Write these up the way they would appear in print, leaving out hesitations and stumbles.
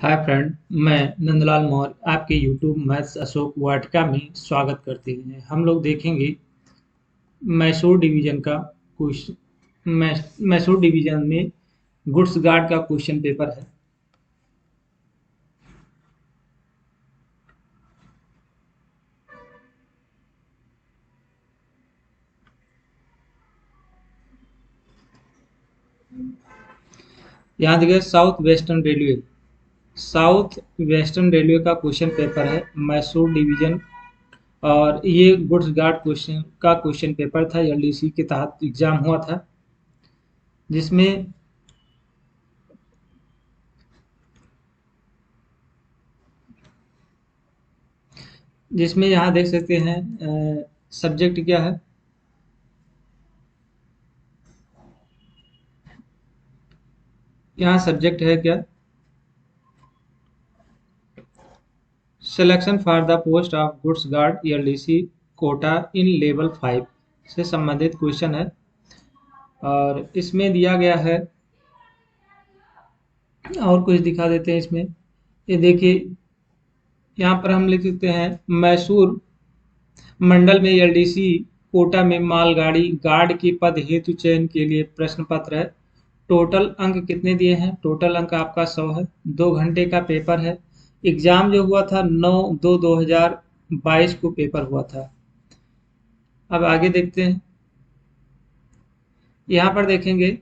Hi friend, मैं नंदलाल मौर्य आपके YouTube maths Ashok Vatika में स्वागत करते हैं। हम लोग देखेंगे मैसूर डिवीजन का क्वेश्चन। मैसूर डिवीजन में गुड्स गार्ड का क्वेश्चन पेपर है। यहाँ देखिए साउथ वेस्टर्न रेलवे का क्वेश्चन पेपर है मैसूर डिवीजन। और ये गुड्स गार्ड क्वेश्चन पेपर था, एलडीसी के तहत एग्जाम हुआ था, जिसमें जिसमें यहाँ देख सकते हैं सब्जेक्ट क्या है। यहाँ सब्जेक्ट है क्या, selection for the post of goods guard LDC quota in level 5 से संबंधित क्वेश्चन है। और इसमें दिया गया है, और कुछ दिखा देते हैं इसमें। ये देखिए, यहाँ पर हम लिख सकते हैं मैसूर मंडल में एलडीसी कोटा में मालगाड़ी गार्ड के पद हेतु चयन के लिए प्रश्न पत्र है। टोटल अंक कितने दिए हैं? टोटल अंक आपका 100 है। 2 घंटे का पेपर है। एग्जाम जो हुआ था 9/2/2022 को पेपर हुआ था। अब आगे देखते हैं। यहाँ पर देखेंगे,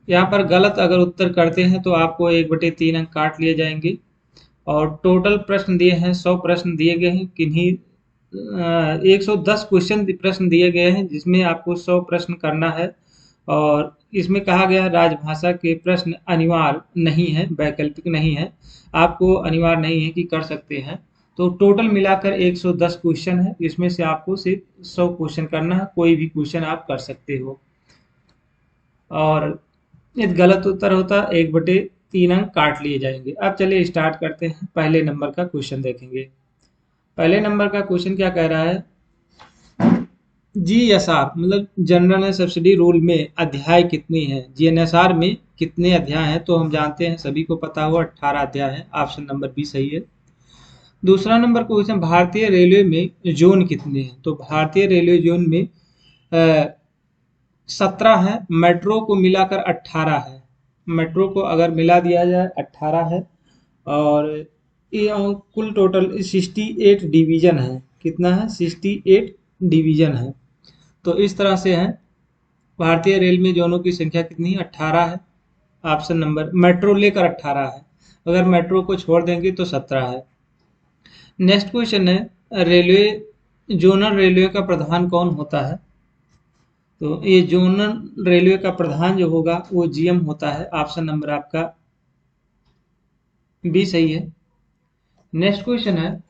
यहाँ पर गलत अगर उत्तर करते हैं तो आपको 1/3 अंक काट लिए जाएंगे। और टोटल प्रश्न दिए हैं, 100 प्रश्न दिए गए हैं। किन्हीं 110 क्वेश्चन प्रश्न दिए गए हैं, जिसमें आपको 100 प्रश्न करना है। और इसमें कहा गया है राजभाषा के प्रश्न अनिवार्य नहीं है, वैकल्पिक नहीं है। आपको अनिवार्य नहीं है कि कर सकते हैं। तो टोटल मिलाकर 110 क्वेश्चन है, इसमें से आपको सिर्फ 100 क्वेश्चन करना है। कोई भी क्वेश्चन आप कर सकते हो। और यदि गलत उत्तर होता 1/3 अंक काट लिए जाएंगे। अब चलिए स्टार्ट करते हैं। पहले नंबर का क्वेश्चन देखेंगे। पहले नंबर का क्वेश्चन क्या कह रहा है, जीएसआर मतलब जनरल सब्सिडी रूल में अध्याय कितनी है? जीएनएसआर में कितने अध्याय हैं? तो हम जानते हैं, सभी को पता हुआ 18 अध्याय हैं। ऑप्शन नंबर बी सही है। दूसरा नंबर क्वेश्चन, भारतीय रेलवे में जोन कितने हैं? तो भारतीय रेलवे जोन में 17 है। मेट्रो को मिलाकर 18 है। मेट्रो को अगर मिला दिया जाए 18 है। और ये कुल टोटल 68 डिवीजन है। कितना है? 68 डिवीजन है। तो इस तरह से है। भारतीय रेल में जोनों की संख्या कितनी है? 18 है। ऑप्शन नंबर, मेट्रो लेकर 18 है। अगर मेट्रो को छोड़ देंगे तो 17 है। नेक्स्ट क्वेश्चन है, रेलवे जोनल रेलवे का प्रधान कौन होता है? तो ये जोनल रेलवे का प्रधान जो होगा वो जीएम होता है। ऑप्शन नंबर आपका बी सही है। नेक्स्ट क्वेश्चन है,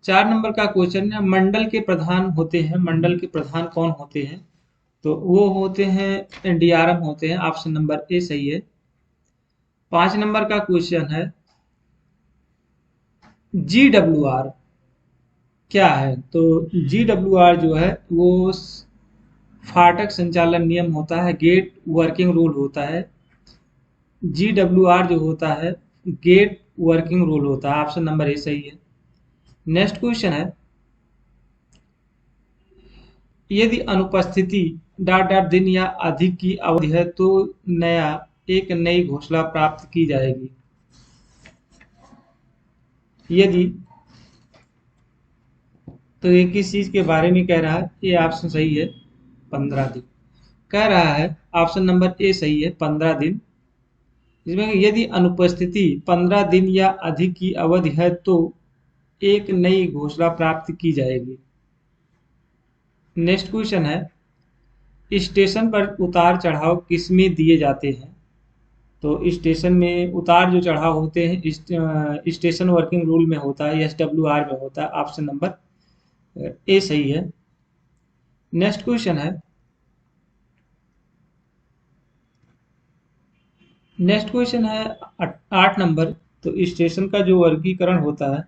4 नंबर का क्वेश्चन है, मंडल के प्रधान होते हैं। मंडल के प्रधान कौन होते हैं? तो वो होते हैं डीआरएम होते हैं। ऑप्शन नंबर ए सही है। 5 नंबर का क्वेश्चन है, जीडब्ल्यूआर क्या है? तो जीडब्ल्यूआर जो है वो फाटक संचालन नियम होता है, गेट वर्किंग रूल होता है। जीडब्ल्यूआर जो होता है गेट वर्किंग रूल होता है। ऑप्शन नंबर ए सही है। नेक्स्ट क्वेश्चन है, यदि अनुपस्थिति डॉट डॉट दिन या अधिक की अवधि है तो एक नई घोषणा प्राप्त की जाएगी। यदि, तो ये किस चीज के बारे में कह रहा है? ये ऑप्शन सही है, 15 दिन कह रहा है। ऑप्शन नंबर ए सही है, 15 दिन। इसमें यदि अनुपस्थिति 15 दिन या अधिक की अवधि है तो एक नई घोषणा प्राप्त की जाएगी। नेक्स्ट क्वेश्चन है, स्टेशन पर उतार चढ़ाव किसमें दिए जाते हैं? तो स्टेशन में उतार जो चढ़ाव होते हैं स्टेशन वर्किंग रूल में होता है, एसडब्ल्यूआर में होता है। ऑप्शन नंबर ए सही है। नेक्स्ट क्वेश्चन है, नेक्स्ट क्वेश्चन है 8 नंबर। तो स्टेशन का जो वर्गीकरण होता है,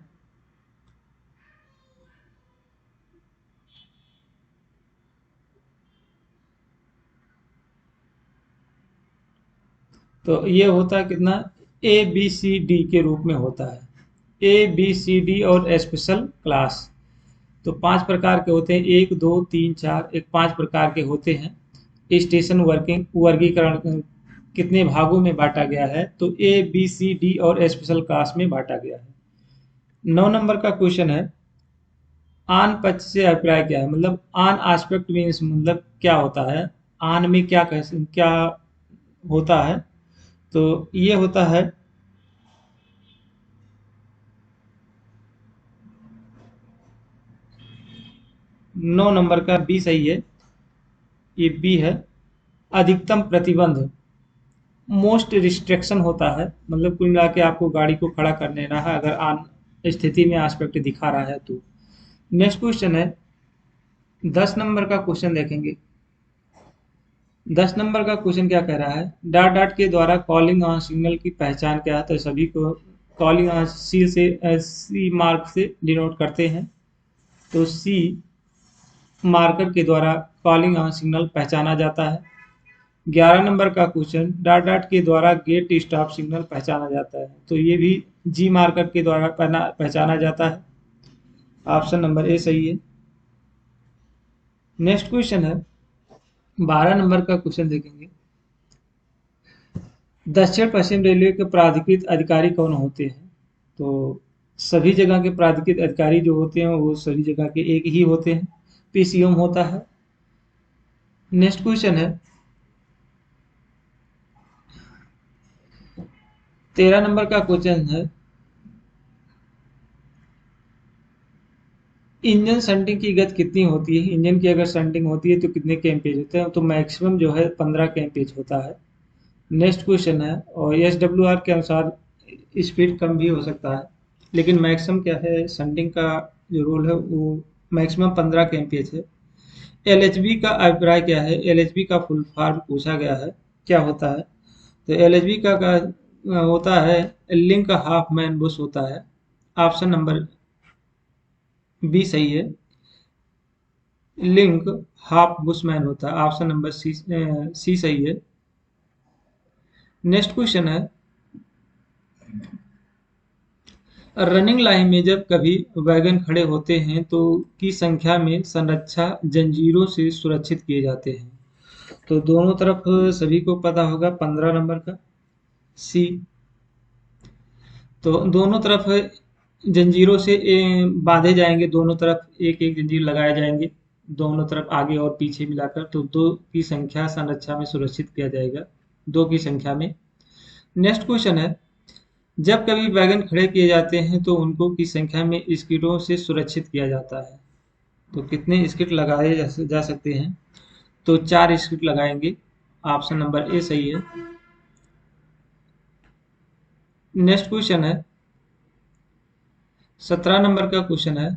तो ये होता है कितना, ए बी सी डी के रूप में होता है, ए बी सी डी और स्पेशल क्लास। तो 5 प्रकार के होते हैं, 1 2 3 4, एक 5 प्रकार के होते हैं। स्टेशन वर्किंग वर्गीकरण कितने भागों में बांटा गया है, तो ए बी सी डी और स्पेशल क्लास में बांटा गया है। 9 नंबर का क्वेश्चन है, आन पक्ष से अभिप्राय क्या है, मतलब आन एस्पेक्ट मीन्स मतलब क्या होता है, आन में क्या क्या होता है, तो ये होता है 9 नंबर का बी सही है, ये बी है। अधिकतम प्रतिबंध, मोस्ट रिस्ट्रिक्शन होता है, मतलब कुल मिला के आपको गाड़ी को खड़ा कर लेना है अगर आन स्थिति में एस्पेक्ट दिखा रहा है तो। नेक्स्ट क्वेश्चन है 10 नंबर का क्वेश्चन देखेंगे। 10 नंबर का क्वेश्चन क्या कह रहा है, डॉट डॉट के द्वारा कॉलिंग ऑन सिग्नल की पहचान क्या है, तो सभी को कॉलिंग ऑन सी से सी मार्क से डिनोट करते हैं, तो सी मार्कर के द्वारा कॉलिंग ऑन सिग्नल पहचाना जाता है। 11 नंबर का क्वेश्चन, डॉट डॉट के द्वारा गेट स्टॉप सिग्नल पहचाना जाता है, तो ये भी जी मार्कर के द्वारा पहचाना जाता है। ऑप्शन नंबर ए सही है। नेक्स्ट क्वेश्चन है 12 नंबर का क्वेश्चन देखेंगे, दक्षिण पश्चिम रेलवे के प्राधिकृत अधिकारी कौन होते हैं, तो सभी जगह के प्राधिकृत अधिकारी जो होते हैं वो सभी जगह के एक ही होते हैं, पीसीएम होता है। नेक्स्ट क्वेश्चन है 13 नंबर का क्वेश्चन है, इंजन शंटिंग की गति कितनी होती है, इंजन की अगर शंटिंग होती है तो कितने कैम्पेज होते हैं, तो मैक्सिमम जो है 15 कैम्पेज होता है। नेक्स्ट क्वेश्चन है, और एसडब्ल्यूआर के अनुसार स्पीड कम भी हो सकता है, लेकिन मैक्सिमम क्या है, शंटिंग का जो रूल है वो मैक्सिमम 15 कैम्पेज है। एलएचबी का अभिप्राय क्या है, एलएचबी का फुल फॉर्म पूछा गया है, क्या होता है, तो एलएचबी का होता है लिंक हाफ मैन बुश होता है। ऑप्शन नंबर बी सही है, लिंक हाफ बुशमैन होता है, ऑप्शन नंबर सी सही है। नेक्स्ट क्वेश्चन है, रनिंग लाइन में जब कभी वैगन खड़े होते हैं तो की संख्या में संरक्षा जंजीरों से सुरक्षित किए जाते हैं, तो दोनों तरफ सभी को पता होगा 15 नंबर का सी। तो दोनों तरफ जंजीरों से बांधे जाएंगे, दोनों तरफ एक एक जंजीर लगाए जाएंगे, दोनों तरफ आगे और पीछे मिलाकर, तो 2 की संख्या संरक्षा में सुरक्षित किया जाएगा, 2 की संख्या में। नेक्स्ट क्वेश्चन है, जब कभी वैगन खड़े किए जाते हैं तो उनको की संख्या में स्किडों से सुरक्षित किया जाता है, तो कितने स्किड लगाए जा सकते हैं, तो 4 स्किड लगाएंगे, ऑप्शन नंबर ए सही है। नेक्स्ट क्वेश्चन है 17 नंबर का क्वेश्चन है,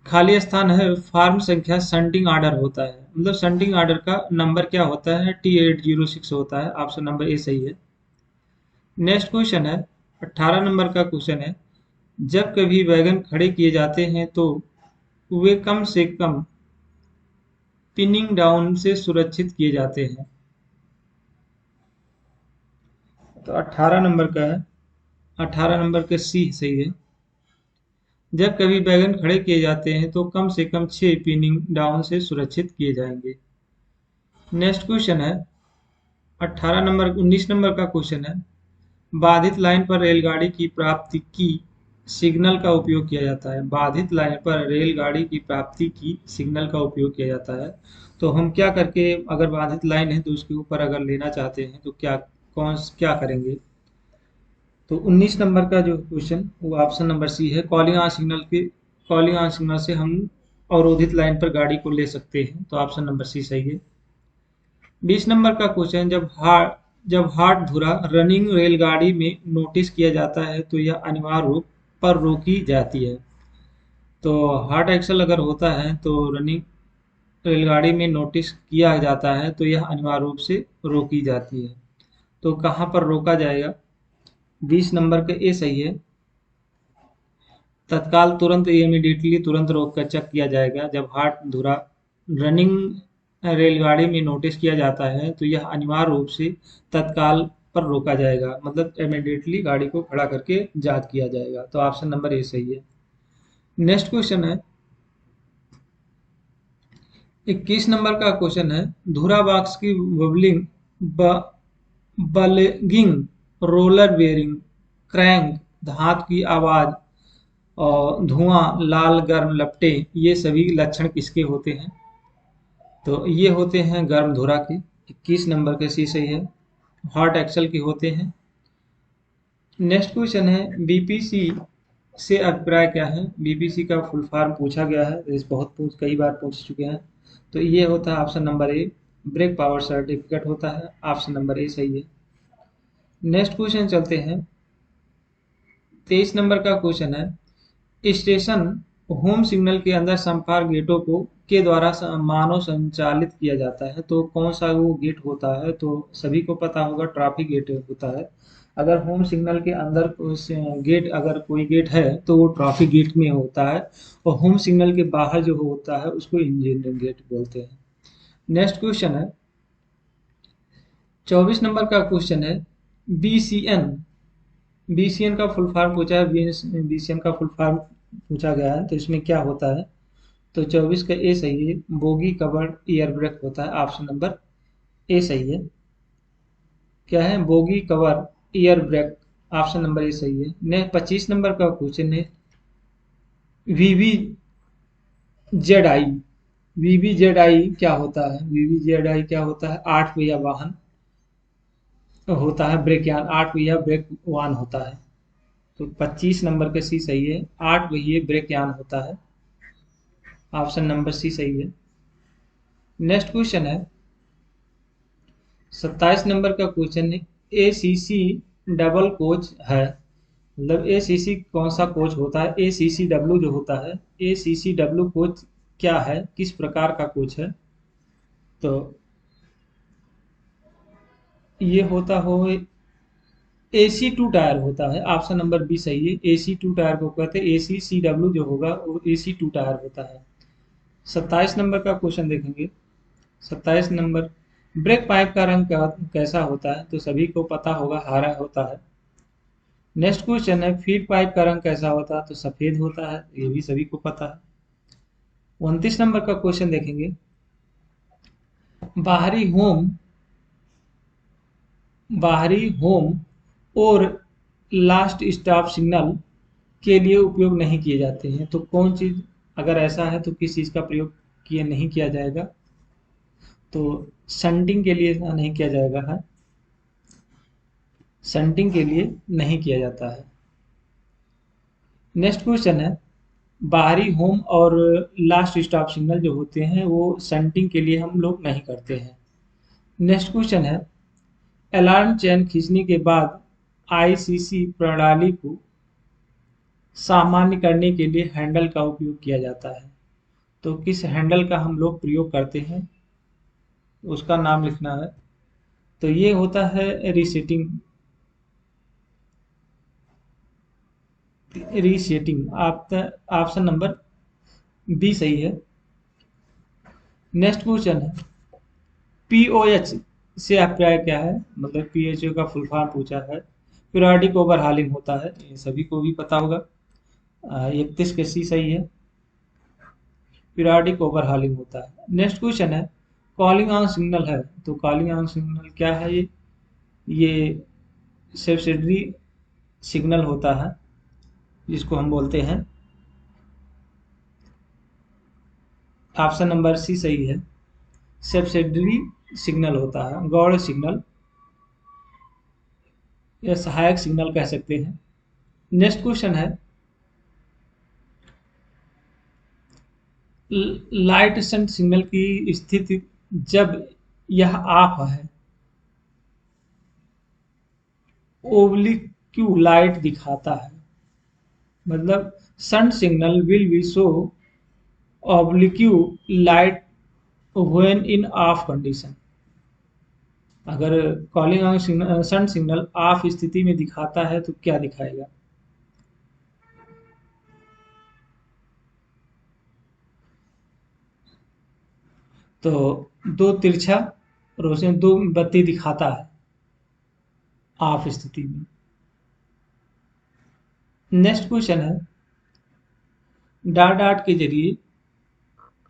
खाली स्थान है फार्म संख्या शंटिंग ऑर्डर होता है, मतलब शंटिंग ऑर्डर का नंबर क्या होता है, T806 होता है, ऑप्शन नंबर ए सही है। नेक्स्ट क्वेश्चन है 18 नंबर का क्वेश्चन है, जब कभी वैगन खड़े किए जाते हैं तो वे कम से कम पिनिंग डाउन से सुरक्षित किए जाते हैं, तो 18 नंबर का है, 18 नंबर का सी सही है, जब कभी वैगन खड़े किए जाते हैं तो कम से कम 6 पिनिंग डाउन से सुरक्षित किए जाएंगे। नेक्स्ट क्वेश्चन है 19 नंबर का क्वेश्चन है, बाधित लाइन पर रेलगाड़ी की प्राप्ति की सिग्नल का उपयोग किया जाता है, बाधित लाइन पर रेलगाड़ी की प्राप्ति की सिग्नल का उपयोग किया जाता है, तो हम क्या करके, अगर बाधित लाइन है तो उसके ऊपर अगर लेना चाहते हैं तो क्या करेंगे, तो 19 नंबर का जो क्वेश्चन वो ऑप्शन नंबर सी है, कॉलिंग ऑन सिग्नल से हम अवरोधित लाइन पर गाड़ी को ले सकते हैं, तो ऑप्शन नंबर सी सही है। 20 नंबर का क्वेश्चन, जब हार्ट धुरा रनिंग रेलगाड़ी में नोटिस किया जाता है तो यह अनिवार्य रूप पर रोकी जाती है, तो हार्ट एक्सल अगर होता है तो रनिंग रेलगाड़ी में नोटिस किया जाता है तो यह अनिवार्य रूप से रोकी जाती है, तो कहाँ पर रोका जाएगा, 20 नंबर का ए सही है, तत्काल तुरंत इमीडिएटली तुरंत रोक कर चेक किया जाएगा, जब हार्ट धुरा रनिंग रेलगाड़ी में नोटिस किया जाता है तो यह अनिवार्य रूप से तत्काल पर रोका जाएगा, मतलब इमीडिएटली गाड़ी को खड़ा करके जांच किया जाएगा। तो ऑप्शन नंबर ए सही है। नेक्स्ट क्वेश्चन है 21 नंबर का क्वेश्चन है, धुरा बॉक्स की बबलिंग, बलगिंग, रोलर बेयरिंग, क्रैंक, धात की आवाज और धुआं, लाल गर्म लपटे, ये सभी लक्षण किसके होते हैं? तो ये होते हैं गर्म धुरा के। 21 नंबर के सी सही है। हॉट एक्सल के होते हैं। नेक्स्ट क्वेश्चन है बीपीसी से अभिप्राय क्या है? बीपीसी का फुल फॉर्म पूछा गया है, इस बहुत कई बार पूछ चुके हैं। तो ये होता है option number A, break power certificate होता है। ऑप्शन नंबर ए सही है। नेक्स्ट क्वेश्चन चलते हैं 23 नंबर का क्वेश्चन है, स्टेशन होम सिग्नल के अंदर संपर्क गेटों को के द्वारा मानव संचालित किया जाता है, तो कौन सा वो गेट होता है? तो सभी को पता होगा ट्रैफिक गेट होता है। अगर होम सिग्नल के अंदर गेट, अगर कोई गेट है तो वो ट्रैफिक गेट में होता है, और होम सिग्नल के बाहर जो होता है उसको इंजीनियरिंग गेट बोलते हैं। नेक्स्ट क्वेश्चन है 24 नंबर का क्वेश्चन है, बीसीएन, बीसीएन का फुल फॉर्म पूछा है, बीसीएन का फुल फॉर्म पूछा गया है, तो इसमें क्या होता है? तो 24 का ए सही है, बोगी कवर्ड एयर ब्रेक होता है। ऑप्शन नंबर ए सही है। क्या है? Bogie cover air brake. Option number ए सही है। ने 25 नंबर का क्वेश्चन है, वीवी Z I, VV Z I क्या होता है? वीवी जेड आई क्या होता है? 8 पहिया वाहन होता है, ब्रेक यान, 8 पहिया ब्रेक वाहन होता है। तो 25 नंबर का सी सही है, 8 पहिए ब्रेक यान होता है। ऑप्शन नंबर सी सही है। नेक्स्ट क्वेश्चन है 27 नंबर का क्वेश्चन है, एसीसी डबल कोच है, मतलब एसीसी कौन सा कोच होता है? एसीसी डब्ल्यू जो होता है, एसीसी डब्ल्यू कोच क्या है, किस प्रकार का कोच है? तो ये होता हो एसी टू टायर होता है। ऑप्शन नंबर बी सही है, एसी टू टायर को कहते हैं, एसी सी डब्ल्यू जो होगा वो एसी टू टायर होता है। 27 नंबर का क्वेश्चन देखेंगे। 27 नंबर, ब्रेक पाइप का रंग कैसा होता है? तो सभी को पता होगा, हरा होता है। नेक्स्ट क्वेश्चन है, फीड पाइप का रंग कैसा होता है? तो सफेद होता है, ये भी सभी को पता है। 29 नंबर का क्वेश्चन देखेंगे, बाहरी होम, बाहरी होम और लास्ट स्टॉप सिग्नल के लिए उपयोग नहीं किए जाते हैं, तो कौन चीज, अगर ऐसा है तो किस चीज का प्रयोग किया नहीं किया जाएगा? तो संटिंग के लिए नहीं किया जाएगा है, संटिंग के लिए नहीं किया जाता है। नेक्स्ट क्वेश्चन है, बाहरी होम और लास्ट स्टॉप सिग्नल जो होते हैं वो संटिंग के लिए हम लोग नहीं करते हैं। नेक्स्ट क्वेश्चन है, अलार्म चेन खींचने के बाद आईसीसी प्रणाली को सामान्य करने के लिए हैंडल का उपयोग किया जाता है, तो किस हैंडल का हम लोग प्रयोग करते हैं उसका नाम लिखना है। तो ये होता है रीसेटिंग, रीसेटिंग। आप ऑप्शन नंबर बी सही है। नेक्स्ट क्वेश्चन है, पीओएच से अभिप्राय क्या है? मतलब पीएचओ का फुल फॉर्म पूछा है, पीरियोडिक ओवरहालिंग होता है, ये सभी को भी पता होगा। 31 के सी सही है, पीरियोडिक ओवरहालिंग होता है। नेक्स्ट क्वेश्चन है, कॉलिंग ऑन सिग्नल है, तो कॉलिंग ऑन सिग्नल क्या है? ये सब्सिडरी सिग्नल होता है, जिसको हम बोलते हैं। ऑप्शन नंबर सी सही है, सब्सिडरी सिग्नल होता है, गौड़ सिग्नल या सहायक सिग्नल कह सकते हैं। नेक्स्ट क्वेश्चन है, लाइट सेंट सिग्नल की स्थिति जब यह ऑफ है, ओब्लिक्यू लाइट दिखाता है, मतलब sun signal will be show oblique light when in off condition. अगर calling on signal, sun signal off स्थिति में दिखाता है तो क्या दिखाएगा? तो दो तिरछा रोशनी, दो बत्ती दिखाता है ऑफ स्थिति में। नेक्स्ट क्वेश्चन है, डाट डाट के जरिए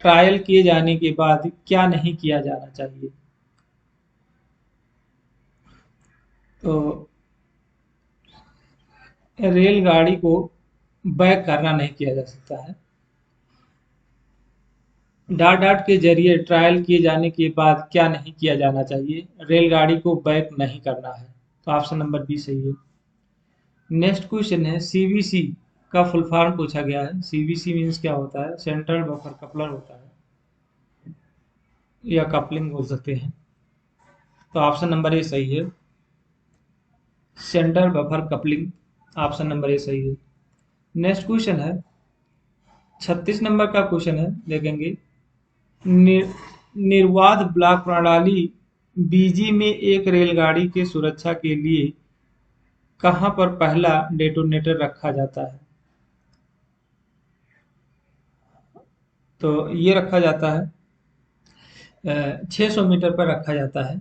ट्रायल किए जाने के बाद क्या नहीं किया जाना चाहिए? तो रेलगाड़ी को बैक करना नहीं किया जा सकता है। डाट डाट के जरिए ट्रायल किए जाने के बाद क्या नहीं किया जाना चाहिए? रेलगाड़ी को बैक नहीं करना है। तो ऑप्शन नंबर बी सही है। नेक्स्ट क्वेश्चन है, सीवीसी का फुल फॉर्म पूछा गया है। सीवीसी मीन्स क्या होता है? सेंट्रल बफर कपलर होता है, या कपलिंग बोल सकते हैं। तो ऑप्शन नंबर ए सही है, centre buffer coupling. Option number ए सही है। नेक्स्ट क्वेश्चन है, 36 नंबर का क्वेश्चन है, देखेंगे। निर, निर्वाध ब्लॉक प्रणाली बीजी में एक रेलगाड़ी के सुरक्षा के लिए कहां पर पहला डेटोनेटर रखा जाता है? तो ये रखा जाता है 600 मीटर पर रखा जाता है।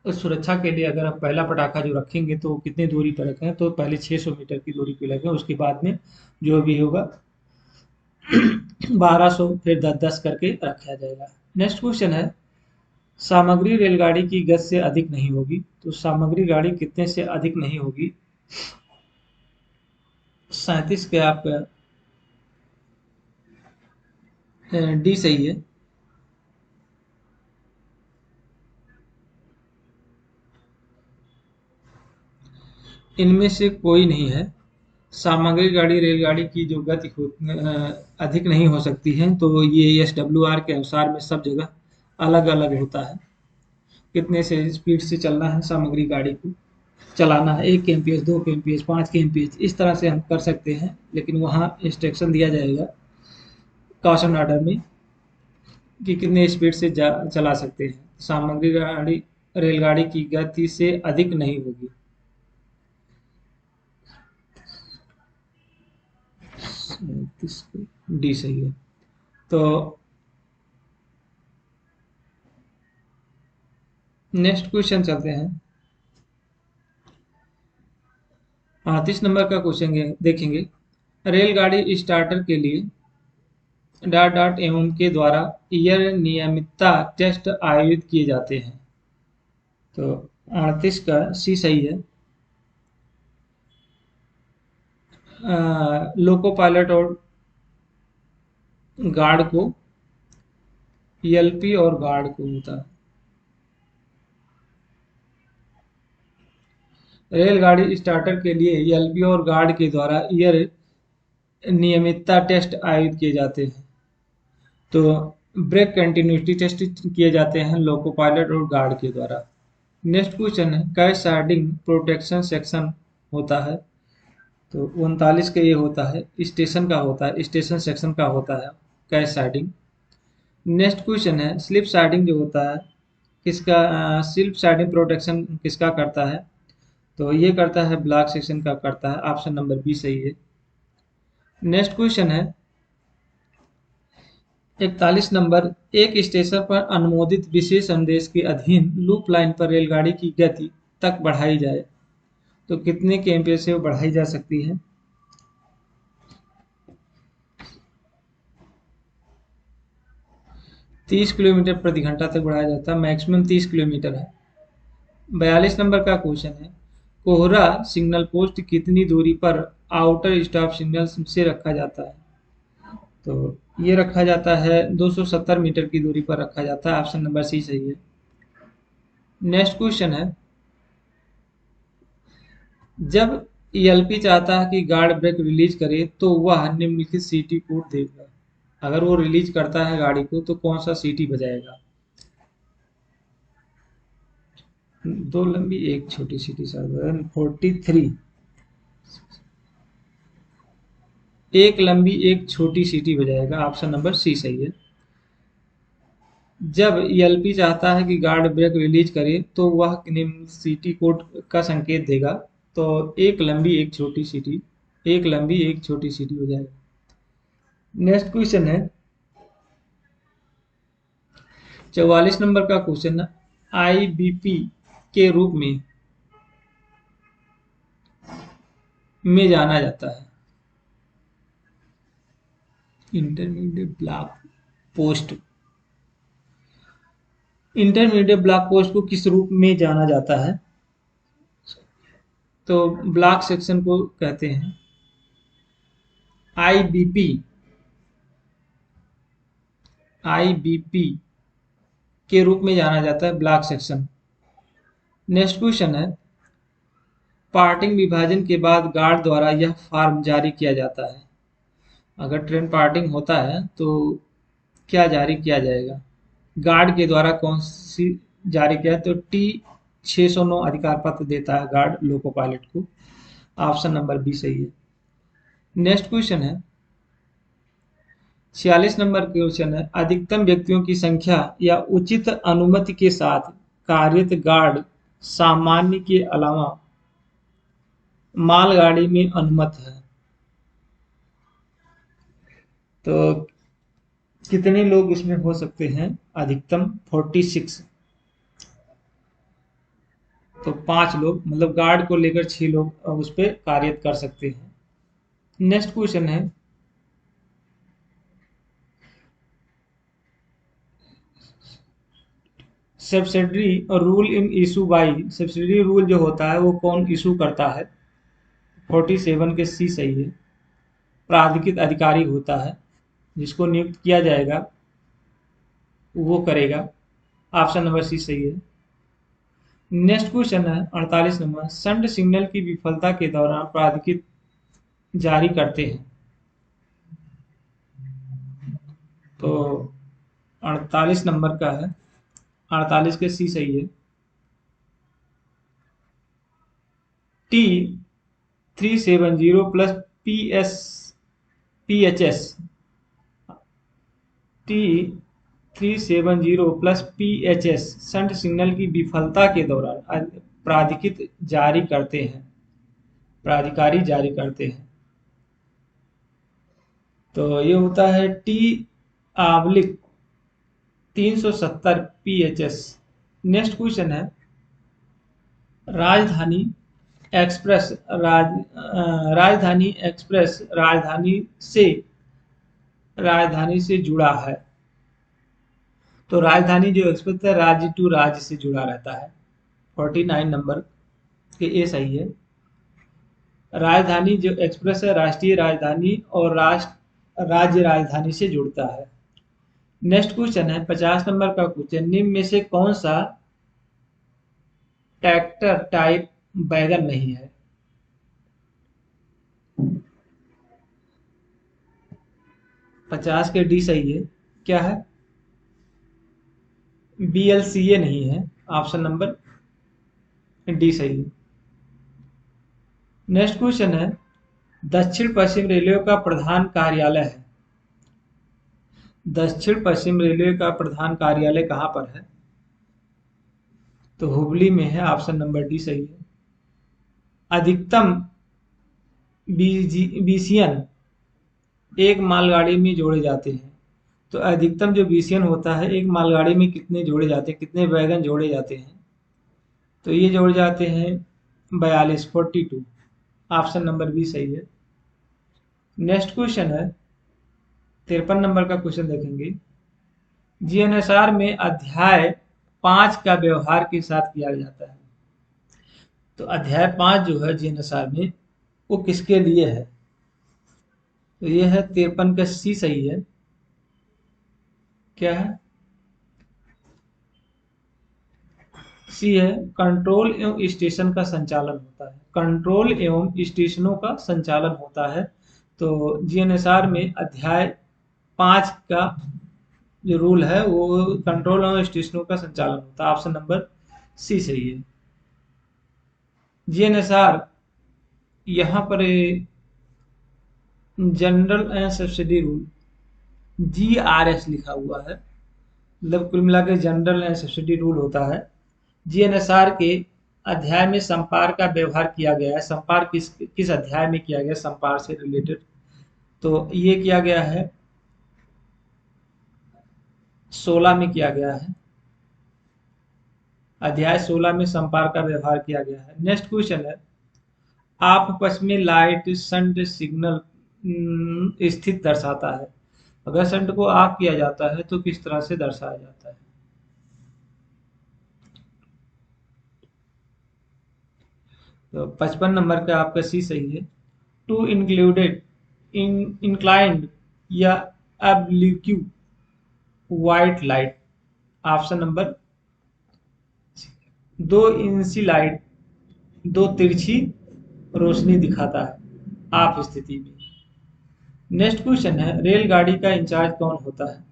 तो सुरक्षा के लिए अगर हम पहला पटाखा जो रखेंगे तो कितनी दूरी पर रखें? तो पहले 600 मीटर की दूरी पे रखें, उसके बाद में जो भी होगा 1200 फिर 10-10 करके रखा जाएगा। नेक्स्ट क्वेश्चन है, सामग्री रेलगाड़ी की गति से अधिक नहीं होगी। तो सामग्री गाड़ी कितने से अधिक नहीं होगी? 37 के आपका डी सही है। इनमें से कोई नहीं है। सामग्री गाड़ी रेलगाड़ी की जो गति अधिक नहीं हो सकती है। तो ये SWR के अनुसार में सब जगह अलग अलग होता है, कितने से स्पीड से चलना है सामग्री गाड़ी को, चलाना है 1 kmph 2 kmph 5 kmph, इस तरह से हम कर सकते हैं। लेकिन वहाँ इंस्ट्रक्शन दिया जाएगा कॉशन ऑर्डर में कि कितने स्पीड से चला सकते हैं। सामग्री गाड़ी रेलगाड़ी की गति से अधिक नहीं होगी। डी सही है। तो नेक्स्ट क्वेश्चन चलते हैं। 38 नंबर का क्वेश्चन देखेंगे। रेलगाड़ी स्टार्टर के लिए डॉट डॉट एवं के द्वारा ईयर नियमितता टेस्ट आयोजित किए जाते हैं। तो 38 का सी सही है। लोको पायलट और गार्ड को, एलपी और गार्ड को होता है। रेलगाड़ी स्टार्टर के लिए एलपी और गार्ड के द्वारा ईयर नियमितता टेस्ट आयोजित किए जाते हैं। तो ब्रेक कंटिन्यूटी टेस्ट किए जाते हैं लोको पायलट और गार्ड के द्वारा। नेक्स्ट क्वेश्चन है, कैसार्डिंग प्रोटेक्शन सेक्शन होता है। तो 39 का ये होता है, स्टेशन का होता है, स्टेशन सेक्शन का होता है कैसार्डिंग। नेक्स्ट क्वेश्चन है, स्लिप साइडिंग जो होता है किसका, स्लिप साइडिंग प्रोटेक्शन किसका करता है? तो ये करता है ब्लॉक सेक्शन का करता है। ऑप्शन नंबर बी सही है। नेक्स्ट क्वेश्चन है 41 नंबर, एक स्टेशन पर अनुमोदित विशेष संदेश के अधीन लूप लाइन पर रेलगाड़ी की गति तक बढ़ाई जाए तो कितने kmph से वो बढ़ाई जा सकती है? तीस किलोमीटर प्रति घंटा तक बढ़ाया जाता है, मैक्सिमम 30 किलोमीटर है। 42 नंबर का क्वेश्चन है, कोहरा सिग्नल पोस्ट कितनी दूरी पर आउटर स्टॉप सिग्नल से रखा जाता है? तो ये रखा जाता है 270 मीटर की दूरी पर रखा जाता है। ऑप्शन नंबर सी सही है। नेक्स्ट क्वेश्चन है, जब एलपी चाहता है कि गार्ड ब्रेक रिलीज करे तो वह निम्नलिखित सीटी कोड देगा। अगर वो रिलीज करता है गाड़ी को तो कौन सा सीटी बजाएगा? दो लंबी एक छोटी सीटी सर, 43। एक लंबी एक छोटी सीटी बजाएगा। ऑप्शन नंबर सी सही है। जब एलपी चाहता है कि गार्ड ब्रेक रिलीज करे तो वह निम्न सीटी कोड का संकेत देगा। तो एक लंबी एक छोटी सीटी, एक लंबी एक छोटी सीटी बजाएगा। नेक्स्ट क्वेश्चन है, 44 नंबर का क्वेश्चन, आईबीपी के रूप में जाना जाता है। Intermediate block post, intermediate block post को किस रूप में जाना जाता है? तो ब्लॉक सेक्शन को कहते हैं। आईबीपी, आईबीपी के रूप में जाना जाता है ब्लॉक सेक्शन। नेक्स्ट क्वेश्चन है, पार्टिंग विभाजन के बाद गार्ड द्वारा यह फॉर्म जारी किया जाता है। अगर ट्रेन पार्टिंग होता है तो क्या जारी किया जाएगा? गार्ड के द्वारा कौन सी जारी किया है? तो टी 609 अधिकार पत्र देता है गार्ड लोको पायलट को। ऑप्शन नंबर बी सही है। नेक्स्ट क्वेश्चन है 46 नंबर क्वेश्चन है, अधिकतम व्यक्तियों की संख्या या उचित अनुमति के साथ कार्यरत गार्ड सामान्य के अलावा मालगाड़ी में अनुमत है। तो कितने लोग इसमें हो सकते हैं? अधिकतम 46। तो 5 लोग, मतलब गार्ड को लेकर 6 लोग उस पर कार्यरत कर सकते हैं। नेक्स्ट क्वेश्चन है subsidiary rule in issue by, subsidiary rule जो होता है वो कौन इशू करता है? 47 के सी सही है। प्राधिकृत अधिकारी होता है, जिसको नियुक्त किया जाएगा वो करेगा। ऑप्शन नंबर सी सही है। नेक्स्ट क्वेश्चन है 48 नंबर, संट सिग्नल की विफलता के दौरान प्राधिकृत जारी करते हैं। तो 48 नंबर का है, 48 के सी सही है। T 370 plus PHS, T 370 plus PHS shunt signal की विफलता के दौरान प्राधिकृत जारी करते हैं, प्राधिकारी जारी करते हैं। तो ये होता है टी आवलिक 370 PHS। नेक्स्ट क्वेश्चन है राजधानी एक्सप्रेस, राजधानी एक्सप्रेस राजधानी से जुड़ा है। तो राजधानी जो एक्सप्रेस है राज्य टू राज्य से जुड़ा रहता है। 49 नंबर के ए सही है। राजधानी जो एक्सप्रेस है राष्ट्रीय राजधानी और राज्य राजधानी से जुड़ता है। नेक्स्ट क्वेश्चन है 50 नंबर का क्वेश्चन, निम्न में से कौन सा ट्रैक्टर टाइप वैगन नहीं है? 50 के डी सही है। क्या है? BLCA नहीं है। ऑप्शन नंबर डी सही है। नेक्स्ट क्वेश्चन है दक्षिण पश्चिम रेलवे का प्रधान कार्यालय है। दक्षिण पश्चिम रेलवे का प्रधान कार्यालय कहाँ पर है? तो हुबली में है। ऑप्शन नंबर डी सही है। अधिकतम बीसीएन एक मालगाड़ी में जोड़े जाते हैं। तो अधिकतम जो बीसीएन होता है एक मालगाड़ी में कितने जोड़े जाते हैं, कितने वैगन जोड़े जाते हैं? तो ये जोड़े जाते हैं 42। ऑप्शन नंबर बी सही है। नेक्स्ट क्वेश्चन है 53 नंबर का क्वेश्चन देखेंगे, जीएनएसआर में अध्याय 5 का व्यवहार के साथ किया जाता है। तो अध्याय 5 जो है जीएनएसआर में वो किसके लिए है? तो ये है 53 का सी सही है। क्या है? सी है, कंट्रोल एवं स्टेशन का संचालन होता है। कंट्रोल एवं स्टेशनों का संचालन होता है। तो जीएनएसआर में अध्याय 5 का जो रूल है वो कंट्रोल एवं स्टेशनों का संचालन होता है। ऑप्शन नंबर सी सही है। जीएनएसआर यहाँ पर general and subsidy rule GRS लिखा हुआ है, मतलब कुल मिलाकर जनरल एंड सब्सिडी रूल होता है। जीएनएसआर के अध्याय में संपार का व्यवहार किया गया है। संपार किस किस अध्याय में किया गया? संपार से रिलेटेड तो ये किया गया है 16 में किया गया है। अध्याय 16 में संपर्क का व्यवहार किया गया है। नेक्स्ट क्वेश्चन है, आप पश्चिमी लाइट संट सिग्नल स्थित दर्शाता है। अगर संट को ऑफ किया जाता है तो किस तरह से दर्शाया जाता है? तो 55 नंबर का आपका सी सही है। टू इंक्लूडेड इंक्लाइंड या एब्लिक्यू व्हाइट लाइट। ऑप्शन नंबर, दो इंची लाइट दो तिरछी रोशनी दिखाता है आप स्थिति में। नेक्स्ट क्वेश्चन है, रेलगाड़ी का इंचार्ज कौन होता है?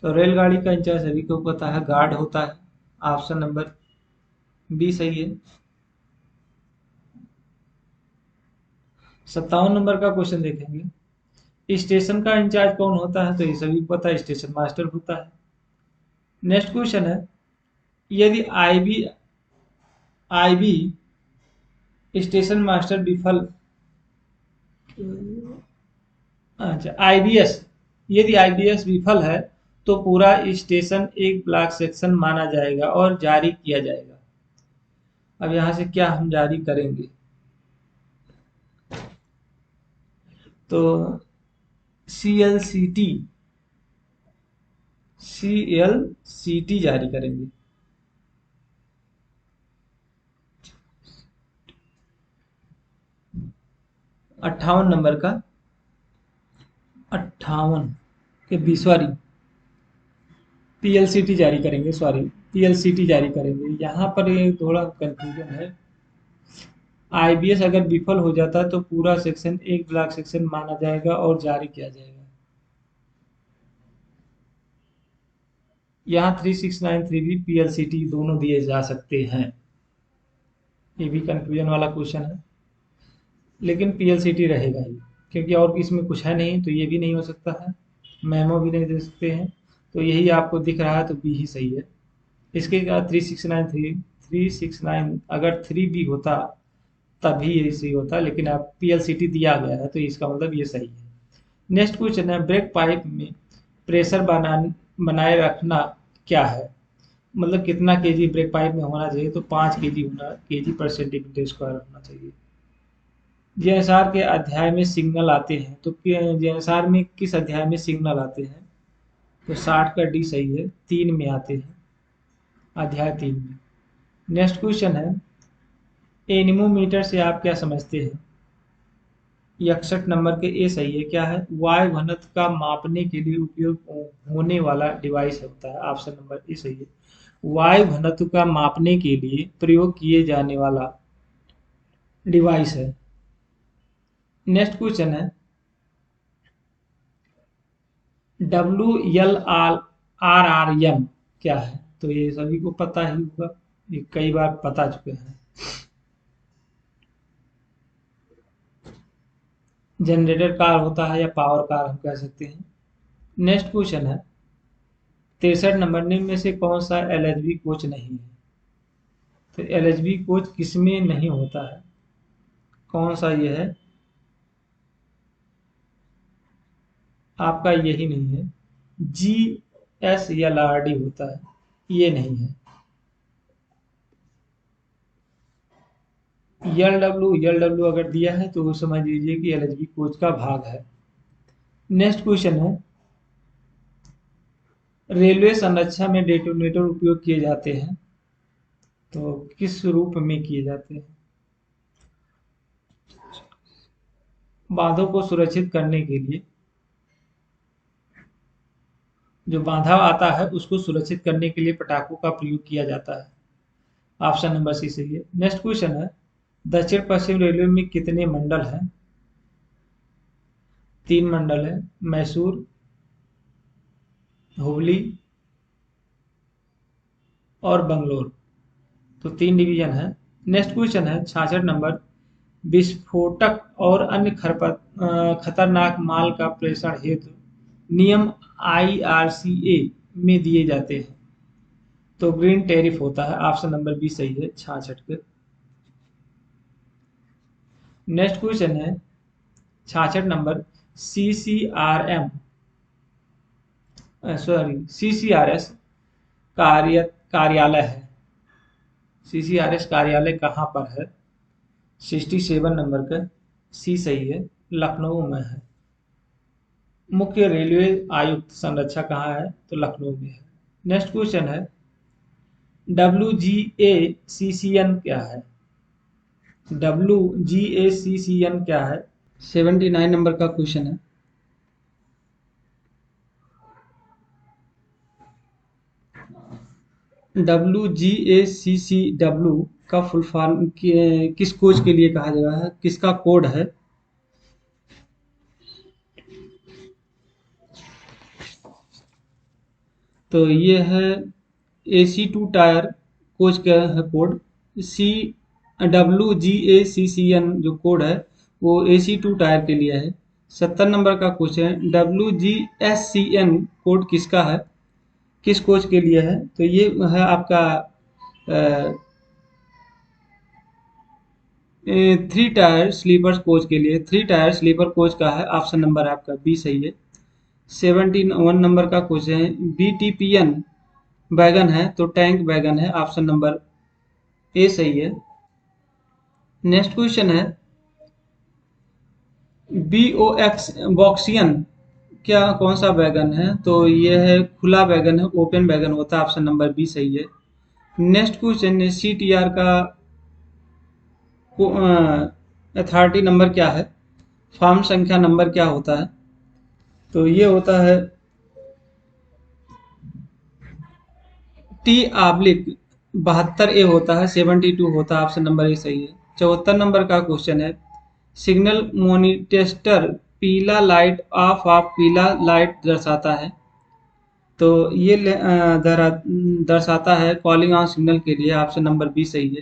तो रेलगाड़ी का इंचार्ज सभी को पता है, गार्ड होता है। ऑप्शन नंबर बी सही है। 57 नंबर का क्वेश्चन देखेंगे, स्टेशन का इंचार्ज कौन होता है? तो ये सभी को पता है, स्टेशन मास्टर होता है। नेक्स्ट क्वेश्चन है, यदि आईबी स्टेशन मास्टर विफल, अच्छा आईबीएस, यदि आईबीएस विफल है तो पूरा स्टेशन एक ब्लॉक सेक्शन माना जाएगा और जारी किया जाएगा। अब यहाँ से क्या हम जारी करेंगे? तो सीएलसीटी, सीएलसीटी जारी करेंगे। 58 नंबर का, 58 के बी सॉरी, पीएलसीटी जारी करेंगे, सॉरी पीएलसीटी जारी करेंगे। यहाँ पर ये थोड़ा कंफ्यूजन है। आईबीएस अगर विफल हो जाता है तो पूरा सेक्शन एक ब्लॉक सेक्शन माना जाएगा और जारी किया जाएगा। यहाँ 3693 भी पीएलसीटी दोनों दिए जा सकते हैं। ये भी कंफ्यूजन वाला क्वेश्चन है, लेकिन पीएलसीटी रहेगा ही, क्योंकि और इसमें कुछ है नहीं, तो ये भी नहीं हो सकता है, मेमो भी नहीं दे सकते हैं। तो यही आपको दिख रहा है, तो बी ही सही है। इसके बाद 3693 अगर 3 भी होता तभी ये सही होता, लेकिन आप पीएलसीटी दिया गया है तो इसका मतलब ये सही है। नेक्स्ट क्वेश्चन है, ब्रेक पाइप में प्रेशर बनाए रखना क्या है? मतलब कितना केजी ब्रेक पाइप में होना चाहिए? तो 5 केजी केजी पर सेंटीमीटर स्क्वायर होना चाहिए। जीएसआर के अध्याय में सिग्नल आते हैं, तो जीएसआर में किस अध्याय में सिग्नल आते हैं? तो 60 का डी सही है, 3 में आते हैं, अध्याय 3 में। नेक्स्ट क्वेश्चन है, एनीमोमीटर से आप क्या समझते हैं? 61 नंबर के ए सही है। क्या है? वायु घनत्व का मापने के लिए उपयोग होने वाला डिवाइस होता है। ऑप्शन नंबर ए सही है। वायु घनत्व का मापने के लिए प्रयोग किए जाने वाला डिवाइस है। नेक्स्ट क्वेश्चन है, WLRRM क्या है? तो ये सभी को पता ही होगा, ये कई बार बता चुके हैं। जनरेटर कार होता है या पावर कार हम कह सकते हैं। नेक्स्ट क्वेश्चन है, 63 नंबर, निम्न में से कौन सा एलएचबी कोच नहीं है? तो एलएचबी कोच किसमें नहीं होता है? कौन सा ये है? आपका यही नहीं है, GSLRD होता है, ये नहीं है। एल डब्ल्यू अगर दिया है तो वो समझ लीजिए कि एलएचबी कोच का भाग है। नेक्स्ट क्वेश्चन है, रेलवे संरचना में डेटोनेटर उपयोग किए जाते हैं, तो किस रूप में किए जाते हैं? बांधों को सुरक्षित करने के लिए, जो बांधा आता है उसको सुरक्षित करने के लिए पटाखों का प्रयोग किया जाता है। ऑप्शन नंबर सी सही है। नेक्स्ट क्वेश्चन है, दक्षिण पश्चिम रेलवे में कितने मंडल हैं? 3 मंडल है, मैसूर, हुबली और बंगलोर, तो 3 डिवीजन है। नेक्स्ट क्वेश्चन है 66 नंबर, विस्फोटक और अन्य खतरनाक माल का प्रेषण हेतु नियम IRCA में दिए जाते हैं, तो ग्रीन टैरिफ होता है। ऑप्शन नंबर बी सही है, 66 के। नेक्स्ट क्वेश्चन है 66 नंबर, CCRM सॉरी, CCRS कार्यालय है। CCRS कार्यालय कहाँ पर है? 67 नंबर का सी सही है, लखनऊ में है। मुख्य रेलवे आयुक्त संरक्षक कहाँ है? तो लखनऊ में है। नेक्स्ट क्वेश्चन है, WGACCN क्या है? WGACCN क्या है? 79 नंबर का क्वेश्चन है। WGACCW का फुल फॉर्म किस कोच के लिए कहा गया है? किसका कोड है? तो ये है AC2 टायर कोच का है कोड। सी WGACCN जो कोड है वो AC2 टायर के लिए है। 70 नंबर का क्वेश्चन है, WGSCN कोड किसका है? किस कोच के लिए है? तो ये है आपका 3 टायर स्लीपर कोच के लिए। 3 टायर स्लीपर कोच का है, ऑप्शन नंबर आपका बी सही है। 71 नंबर का क्वेश्चन है, BTPN वैगन है तो टैंक वैगन है, ऑप्शन नंबर ए सही है। नेक्स्ट क्वेश्चन है, बॉक्सियन क्या कौन सा वैगन है? तो ये है खुला वैगन है, ओपन वैगन होता है, ऑप्शन नंबर बी सही है। नेक्स्ट क्वेश्चन है, CTR का अथॉरिटी नंबर क्या है? फॉर्म संख्या नंबर क्या होता है? तो ये होता है T/72A होता है, 72 होता है, ऑप्शन नंबर ए सही है। 74 नंबर का क्वेश्चन है, सिग्नल मॉनिटर पीला लाइट ऑफ पीला लाइट दर्शाता है। तो ये दर्शाता है कॉलिंग ऑन सिग्नल के लिए, ऑप्शन नंबर बी सही है।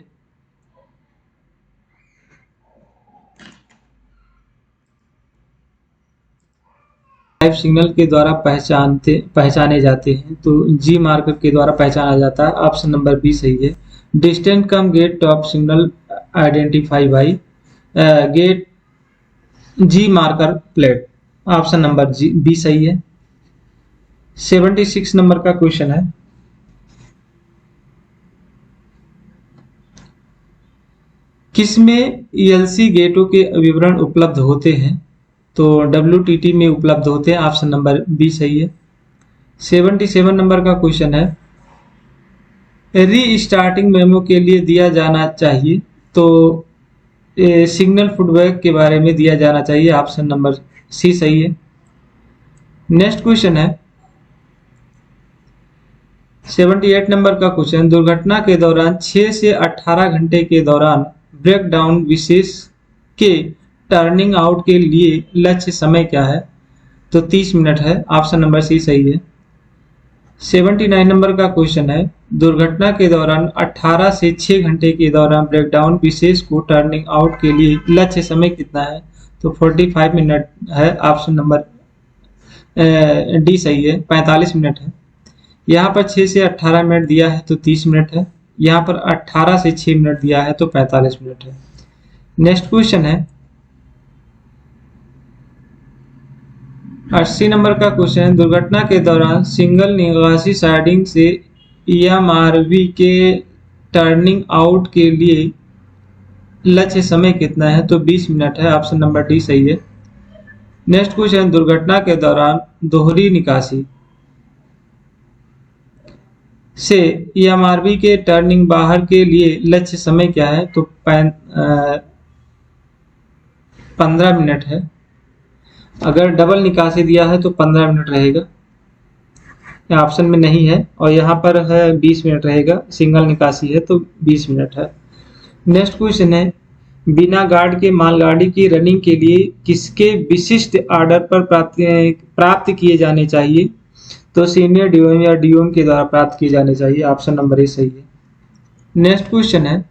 लाइव सिग्नल के द्वारा पहचाने जाते हैं, तो जी मार्कर के द्वारा पहचाना जाता है, ऑप्शन नंबर बी सही है। Distant cum gate top signal identify by gate G marker plate, option number G B सही है। 76 नंबर का क्वेश्चन है, किसमें ELC गेटों के विवरण उपलब्ध होते हैं? तो WTT में उपलब्ध होते हैं, ऑप्शन नंबर बी सही है। 77 नंबर का क्वेश्चन है, री मेमो के लिए दिया जाना चाहिए, तो सिग्नल फीडबैक के बारे में दिया जाना चाहिए, ऑप्शन नंबर सी सही है। नेक्स्ट क्वेश्चन है, 78 नंबर का क्वेश्चन, दुर्घटना के दौरान 6 से 18 घंटे के दौरान ब्रेकडाउन विशेष के टर्निंग आउट के लिए लक्ष्य समय क्या है? तो 30 मिनट है, ऑप्शन नंबर सी सही है। 79 नंबर का क्वेश्चन है, दुर्घटना के दौरान 18 से 6 घंटे के दौरान ब्रेकडाउन विशेष को टर्निंग आउट के लिए लक्ष्य समय कितना है? तो 45 मिनट है, ऑप्शन नंबर डी सही है, 45 मिनट है। यहाँ पर 6 से 18 मिनट दिया है तो 30 मिनट है, यहाँ पर 18 से 6 मिनट दिया है तो 45 मिनट है। नेक्स्ट क्वेश्चन है, 80 नंबर का क्वेश्चन है, दुर्घटना के दौरान सिंगल निकासी साइडिंग से EMRV के टर्निंग आउट के लिए लक्ष्य समय कितना है? तो 20 मिनट है, ऑप्शन नंबर डी सही है। नेक्स्ट क्वेश्चन, दुर्घटना के दौरान दोहरी निकासी से EMRV के टर्निंग बाहर के लिए लक्ष्य समय क्या है? तो 15 मिनट है। अगर डबल निकासी दिया है तो 15 मिनट रहेगा, ऑप्शन में नहीं है, और यहाँ पर है 20 मिनट रहेगा, सिंगल निकासी है तो 20 मिनट है। नेक्स्ट क्वेश्चन है, बिना गार्ड के मालगाड़ी की रनिंग के लिए किसके विशिष्ट ऑर्डर पर प्राप्त किए जाने चाहिए? तो सीनियर DOM या DOM के द्वारा प्राप्त किए जाने चाहिए, ऑप्शन नंबर ए सही है। नेक्स्ट क्वेश्चन है,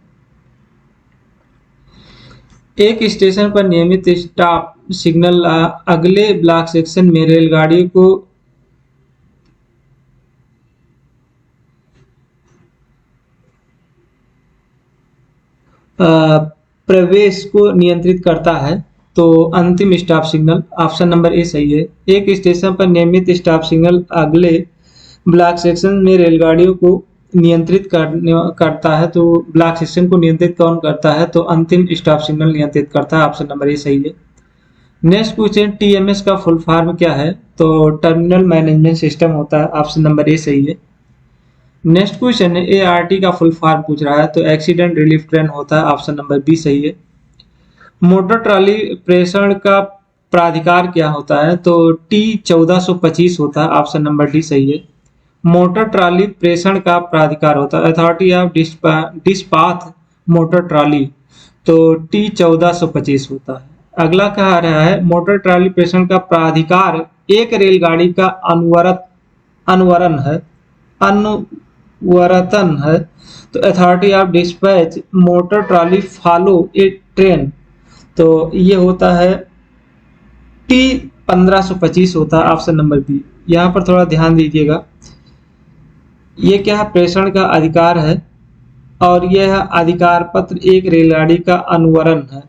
एक स्टेशन पर नियमित स्टॉप सिग्नल अगले ब्लॉक सेक्शन में रेलगाड़ी को प्रवेश को नियंत्रित करता है, तो अंतिम स्टॉप सिग्नल ऑप्शन नंबर ए सही है। एक स्टेशन पर नियमित स्टॉप सिग्नल अगले ब्लॉक सेक्शन में रेलगाड़ियों को नियंत्रित करता है, तो ब्लॉक सेक्शन को नियंत्रित कौन करता है? तो अंतिम स्टॉप सिग्नल नियंत्रित करता है। ऑप्शन नंबर ए सही है। नेक्स्ट क्वेश्चन, टीएमएस का फुल फॉर्म क्या है? तो टर्मिनल मैनेजमेंट सिस्टम होता है। ऑप्शन नंबर ए सही है। नेक्स्ट क्वेश्चन है एआरटी का फुल फॉर्म पूछ रहा है, तो एक्सीडेंट रिलीफ ट्रेन होता है। ऑप्शन नंबर बी सही है। मोटर ट्रॉली प्रेषण का प्राधिकार क्या होता है? तो टी 1425 होता है। ऑप्शन नंबर डी सही है। मोटर ट्रॉली प्रेषण का प्राधिकार होता है अथॉरिटी ऑफ डिस्पाथ मोटर ट्रॉली, तो टी 1425 होता है। अगला कहा रहा है मोटर ट्रॉली प्रेषण का प्राधिकार एक रेलगाड़ी का अनुवर्तन है, तो authority of dispatch motor trolley follow a train, तो ये होता है टी 1525 होता है। Option number B. यहाँ पर थोड़ा ध्यान दीजिएगा, ये क्या है? प्रेषण का अधिकार है और यह अधिकार पत्र एक रेलगाड़ी का अनुवर्तन है।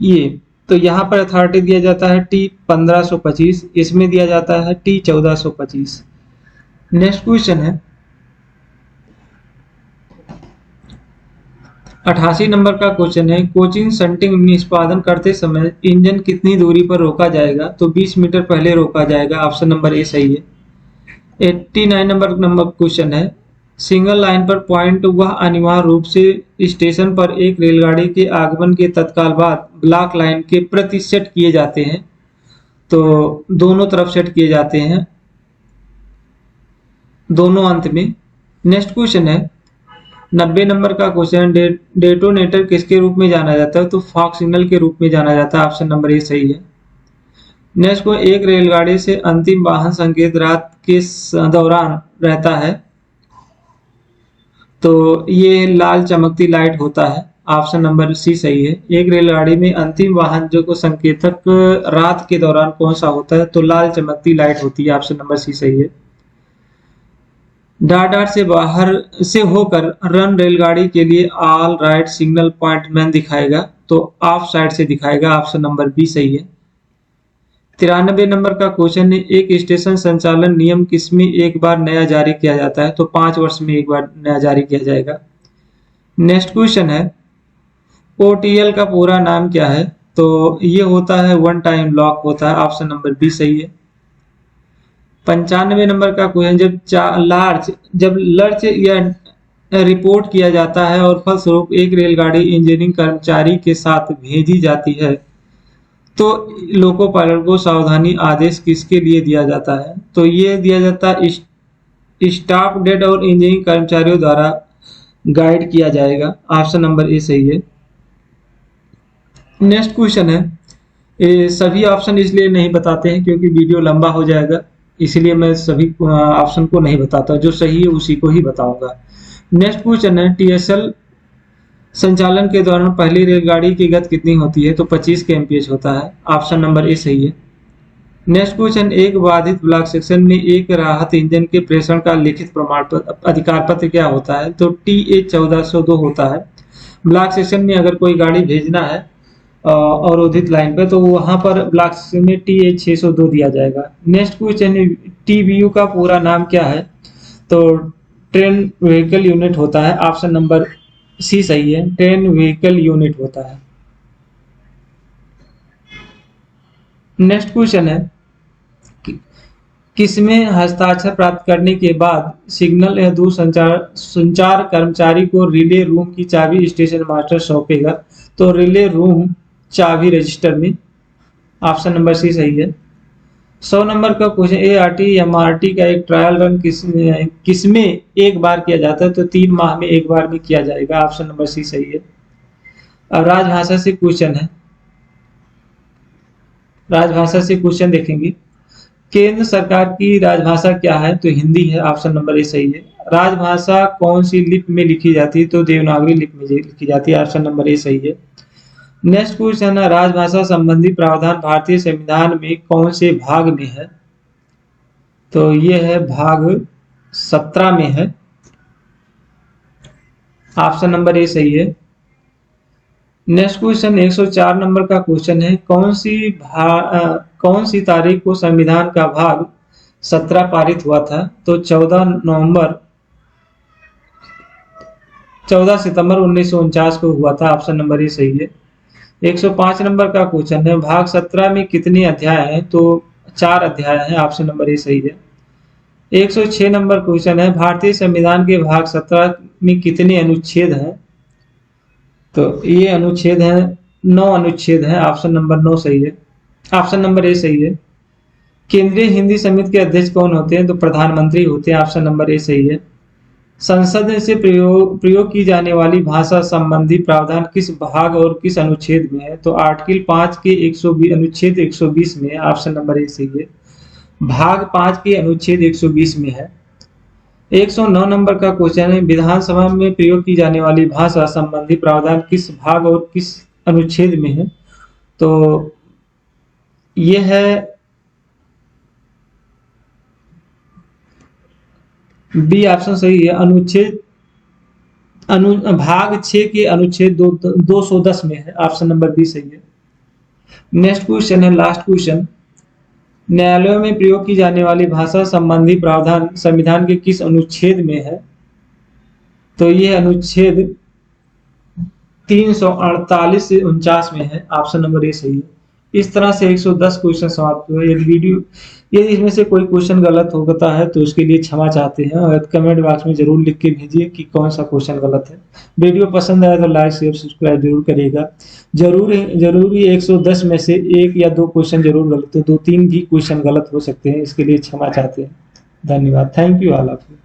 ये तो यहाँ पर अथॉरिटी दिया जाता है टी 1525, इसमें दिया जाता है टी 1425। नेक्स्ट क्वेश्चन है 88 नंबर का क्वेश्चन है कोचिंग शंटिंग निष्पादन करते समय इंजन कितनी दूरी पर रोका जाएगा? तो 20 मीटर पहले रोका जाएगा। ऑप्शन नंबर ए सही है। 89 नंबर क्वेश्चन है सिंगल लाइन पर पॉइंट वह अनिवार्य रूप से स्टेशन पर एक रेलगाड़ी के आगमन के तत्काल बाद ब्लॉक लाइन के प्रति सेट किए जाते हैं, तो दोनों तरफ सेट किए जाते हैं, दोनों अंत में। नेक्स्ट क्वेश्चन है 90 नंबर का क्वेश्चन डेटोनेटर किसके रूप में जाना जाता है? तो फॉग सिग्नल के रूप में जाना जाता है। ऑप्शन नंबर ए सही है। नेक्स्ट को एक रेलगाड़ी से अंतिम वाहन संकेत रात के दौरान रहता है, तो ये लाल चमकती लाइट होता है। ऑप्शन नंबर सी सही है। एक रेलगाड़ी में अंतिम वाहन जो को संकेतक रात के दौरान कौन सा होता है? तो लाल चमकती लाइट होती है। ऑप्शन नंबर सी सही है। डाट से बाहर से होकर रन रेलगाड़ी के लिए all write signal point man दिखाएगा, तो ऑफ साइड से दिखाएगा। ऑप्शन नंबर बी सही है। 93 नंबर का क्वेश्चन है एक स्टेशन संचालन नियम किसमें एक बार नया जारी किया जाता है? तो 5 वर्ष में एक बार नया जारी किया जाएगा। नेक्स्ट क्वेश्चन है ओटीएल का पूरा नाम क्या है? तो ये होता है वन टाइम लॉक होता है। ऑप्शन नंबर बी सही है। 95 नंबर का क्वेश्चन जब लर्च या रिपोर्ट किया जाता है और फलस्वरूप एक रेलगाड़ी इंजीनियरिंग कर्मचारी के साथ भेजी जाती है, तो लोको पायलट को सावधानी आदेश किसके लिए दिया जाता है? तो ये दिया जाता है स्टाफ डेड और इंजीनियरिंग कर्मचारियों द्वारा गाइड किया जाएगा। ऑप्शन नंबर ए सही है। नेक्स्ट क्वेश्चन है ये सभी ऑप्शन इसलिए नहीं बताते हैं क्योंकि वीडियो लंबा हो जाएगा, इसलिए मैं सभी ऑप्शन को नहीं बताता, जो सही है उसी को ही बताऊंगा। नेक्स्ट क्वेश्चन है टीएसएल संचालन के दौरान पहली रेलगाड़ी की गति कितनी होती है? तो 25 kmph होता है। ऑप्शन नंबर ए सही है। नेक्स्ट क्वेश्चन एक बाधित ब्लॉक सेक्शन में एक राहत इंजन के प्रेषण का लिखित प्रमाण पत्र अधिकार पत्र क्या होता है? तो TA 1402 होता है। ब्लॉक सेक्शन में अगर कोई गाड़ी भेजना है अवरोधित लाइन पे, तो वहां पर ब्लॉक सेक्शन में TA 602 दिया जाएगा। नेक्स्ट क्वेश्चन है TBU का पूरा नाम क्या है? तो ट्रेन व्हीकल यूनिट होता है। ऑप्शन नंबर सी सही है। ट्रेन व्हीकल यूनिट होता है। नेक्स्ट क्वेश्चन है किसमें हस्ताक्षर प्राप्त करने के बाद सिग्नल या दूर संचार कर्मचारी को रिले रूम की चाबी स्टेशन मास्टर सौंपेगा? तो रिले रूम चाबी रजिस्टर में। ऑप्शन नंबर सी सही है। 100 नंबर का क्वेश्चन ART MRT का एक ट्रायल रन किसमें एक बार किया जाता है? तो 3 माह में एक बार भी किया जाएगा। ऑप्शन नंबर सी सही है। अब राजभाषा से क्वेश्चन है, राजभाषा से क्वेश्चन देखेंगे। केंद्र सरकार की राजभाषा क्या है? तो हिंदी है। ऑप्शन नंबर ए सही है। राजभाषा कौन सी लिपि में लिखी जाती है? तो देवनागरी लिपि में लिखी जाती है। ऑप्शन नंबर ए सही है। नेक्स्ट क्वेश्चन है राजभाषा संबंधी प्रावधान भारतीय संविधान में कौन से भाग में है? तो ये है भाग 17 में है। ऑप्शन नंबर ए सही है। नेक्स्ट क्वेश्चन 104 नंबर का क्वेश्चन है, कौन सी तारीख को संविधान का भाग 17 पारित हुआ था? तो 14 सितंबर 1949 को हुआ था। ऑप्शन नंबर ए सही है। 105 नंबर का क्वेश्चन है, भाग 17 में कितने अध्याय हैं? तो 4 अध्याय हैं। ऑप्शन नंबर ए सही है। 106 नंबर क्वेश्चन है, भारतीय संविधान के भाग 17 में कितने अनुच्छेद हैं? तो ये अनुच्छेद है 9 अनुच्छेद है। ऑप्शन नंबर 9 सही है। ऑप्शन नंबर ए सही है। केंद्रीय हिंदी समिति के अध्यक्ष कौन होते हैं? तो प्रधानमंत्री होते हैं। ऑप्शन नंबर ए सही है। संसद से प्रयोग की जाने वाली भाषा संबंधी प्रावधान किस भाग और किस अनुच्छेद में है? तो आर्टिकल 5 के 120 अनुच्छेद 120 में है। ऑप्शन नंबर ए सही है। भाग 5 के अनुच्छेद 120 में है। 109 नंबर का क्वेश्चन है, विधानसभा में प्रयोग की जाने वाली भाषा संबंधी प्रावधान किस भाग और किस अनुच्छेद में है? तो यह है बी ऑप्शन सही है। भाग 6 के अनुच्छेद 210 में है। ऑप्शन नंबर बी सही है। नेक्स्ट क्वेश्चन है, लास्ट क्वेश्चन, न्यायालयों में प्रयोग की जाने वाली भाषा संबंधी प्रावधान संविधान के किस अनुच्छेद में है? तो यह अनुच्छेद 348 से 49 में है। ऑप्शन नंबर ए सही है। इस तरह से 110 क्वेश्चन समाप्त हुए। यदि इसमें से कोई क्वेश्चन गलत होता है तो उसके लिए क्षमा चाहते हैं और कमेंट बॉक्स में जरूर लिख के भेजिए कि कौन सा क्वेश्चन गलत है। वीडियो पसंद आया तो लाइक शेयर सब्सक्राइब जरूर करिएगा। जरूरी 110 में से 1 या 2 क्वेश्चन जरूर गलत हो, 2-3 भी क्वेश्चन गलत हो सकते हैं, इसके लिए क्षमा चाहते हैं। धन्यवाद। Thank you all of you.